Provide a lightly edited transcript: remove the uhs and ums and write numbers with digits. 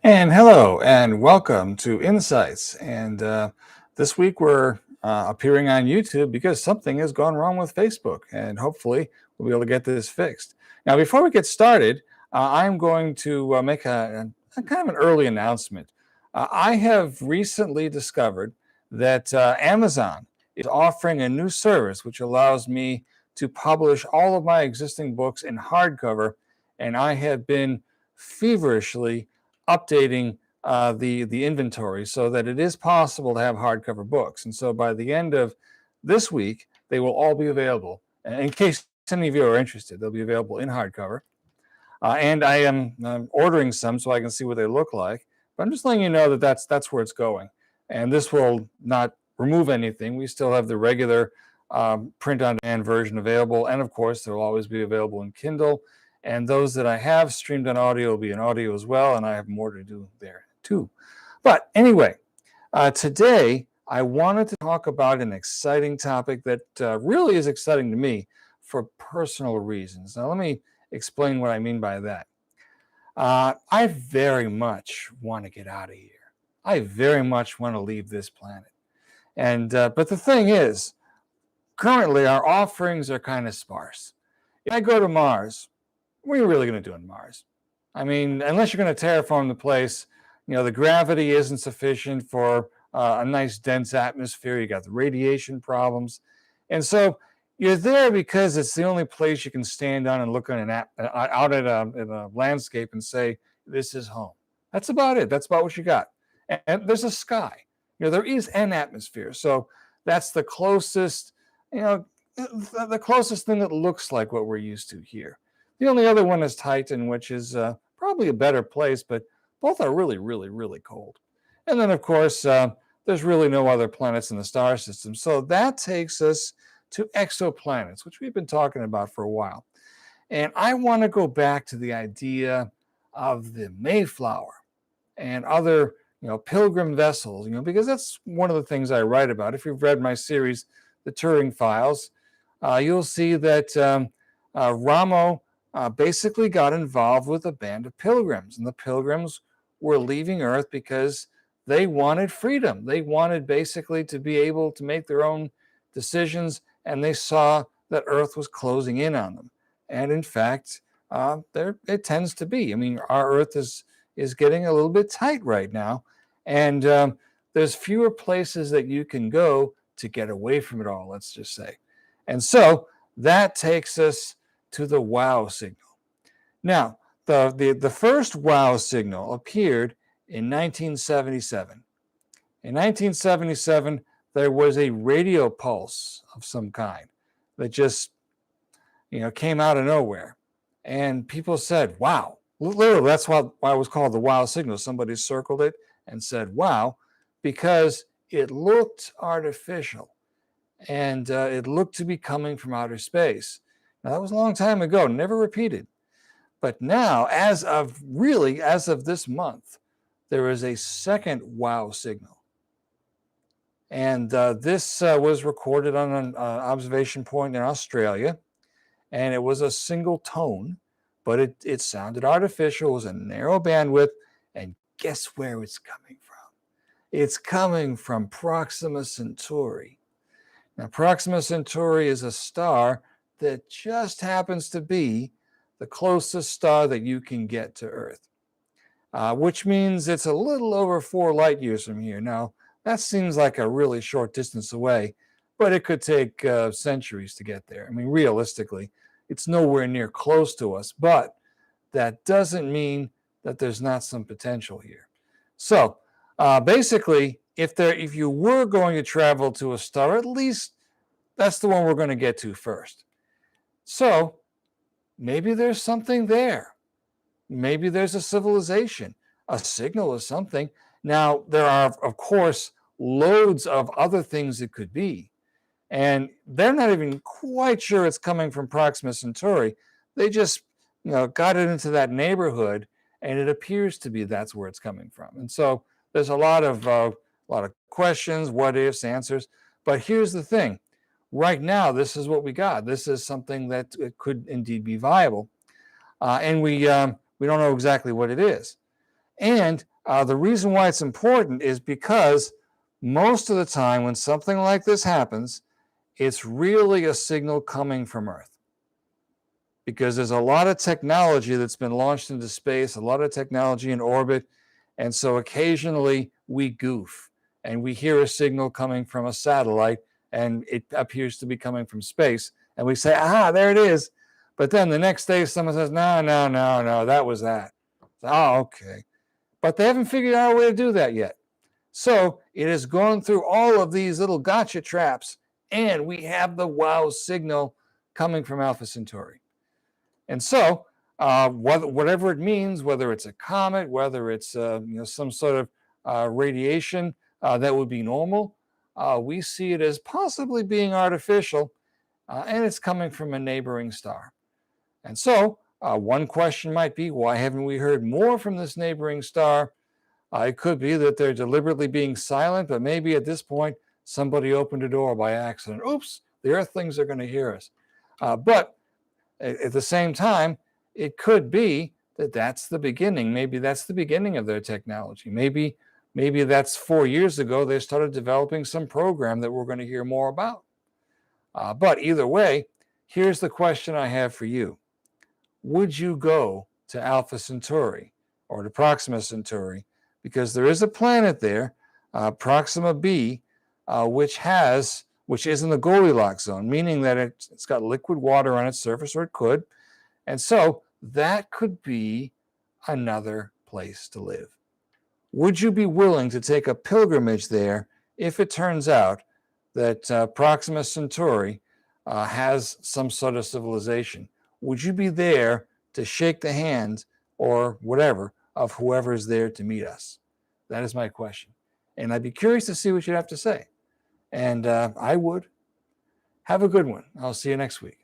And hello and welcome to Insights. And this week we're appearing on YouTube because something has gone wrong with Facebook, and hopefully we'll be able to get this fixed. Now, before we get started, I'm going to make a kind of an early announcement. I have recently discovered that Amazon is offering a new service which allows me to publish all of my existing books in hardcover, and I have been feverishly updating the inventory so that it is possible to have hardcover books. And so by the end of this week, they will all be available. And in case any of you are interested, they'll be available in hardcover. And I am ordering some so I can see what they look like. But I'm just letting you know that that's where it's going. And this will not remove anything. We still have the regular print-on-demand version available. And of course, they'll always be available in Kindle. And those that I have streamed on audio will be in audio as well, and I have more to do there too. But anyway, today I wanted to talk about an exciting topic that really is exciting to me for personal reasons. Now, let me explain what I mean by that. I very much want to get out of here. I very much want to leave this planet. And but the thing is, currently our offerings are kind of sparse. If I go to Mars, what are you really going to do on Mars? I mean, unless you're going to terraform the place, the gravity isn't sufficient for a nice dense atmosphere. You got the radiation problems. And so you're there because it's the only place you can stand on and look on out at a landscape and say, this is home. That's about it. That's about what you got. And there's a sky. There is an atmosphere. So that's the closest, the closest thing that looks like what we're used to here. The only other one is Titan, which is probably a better place, but both are really, really, really cold. And then, of course, there's really no other planets in the star system. So that takes us to exoplanets, which we've been talking about for a while. And I want to go back to the idea of the Mayflower and other, pilgrim vessels, because that's one of the things I write about. If you've read my series, The Turing Files, you'll see that Ramo basically got involved with a band of pilgrims, and the pilgrims were leaving Earth because they wanted freedom. They wanted basically to be able to make their own decisions, and they saw that Earth was closing in on them. And in fact, it tends to be. I mean, our Earth is getting a little bit tight right now, and there's fewer places that you can go to get away from it all, let's just say. And so that takes us to the wow signal. Now, the first wow signal appeared in 1977. In 1977, there was a radio pulse of some kind that just, came out of nowhere. And people said, wow. Literally, that's why it was called the wow signal. Somebody circled it and said, wow, because it looked artificial. And it looked to be coming from outer space. Now, that was a long time ago, never repeated. But now, as of this month, there is a second wow signal. And this was recorded on an observation point in Australia. And it was a single tone, but it sounded artificial. It was a narrow bandwidth. And guess where it's coming from? It's coming from Proxima Centauri. Now, Proxima Centauri is a star that just happens to be the closest star that you can get to Earth, which means it's a little over 4 light years from here. Now, that seems like a really short distance away, but it could take centuries to get there. I mean, realistically, it's nowhere near close to us, but that doesn't mean that there's not some potential here. So basically, if you were going to travel to a star, at least that's the one we're going to get to first. So maybe there's something there. Maybe there's a civilization, a signal of something. Now, there are, of course, loads of other things it could be. And they're not even quite sure it's coming from Proxima Centauri. They just, got it into that neighborhood, and it appears to be that's where it's coming from. And so there's a lot of questions, what ifs, answers. But here's the thing. Right now, this is what we got. This is something that it could indeed be viable. And we don't know exactly what it is. And The reason why it's important is because most of the time when something like this happens, it's really a signal coming from Earth. Because there's a lot of technology that's been launched into space, a lot of technology in orbit. And so occasionally we goof and we hear a signal coming from a satellite and it appears to be coming from space. And we say, aha, there it is. But then the next day someone says, no, that was that. Oh, okay. But they haven't figured out a way to do that yet. So it has gone through all of these little gotcha traps, and we have the wow signal coming from Alpha Centauri. And so whatever it means, whether it's a comet, whether it's some sort of radiation that would be normal, we see it as possibly being artificial, and it's coming from a neighboring star. And so one question might be, why haven't we heard more from this neighboring star? It could be that they're deliberately being silent, but maybe at this point, somebody opened a door by accident. Oops, the Earthlings are going to hear us. But at the same time, it could be that that's the beginning. Maybe that's the beginning of their technology. Maybe that's 4 years ago, they started developing some program that we're going to hear more about. But either way, here's the question I have for you. Would you go to Alpha Centauri or to Proxima Centauri? Because there is a planet there, Proxima b, which is in the Goldilocks zone, meaning that it's got liquid water on its surface, or it could. And so that could be another place to live. Would you be willing to take a pilgrimage there if it turns out that Proxima Centauri has some sort of civilization? Would you be there to shake the hand or whatever of whoever's there to meet us? That is my question. And I'd be curious to see what you'd have to say. And I would. Have a good one. I'll see you next week.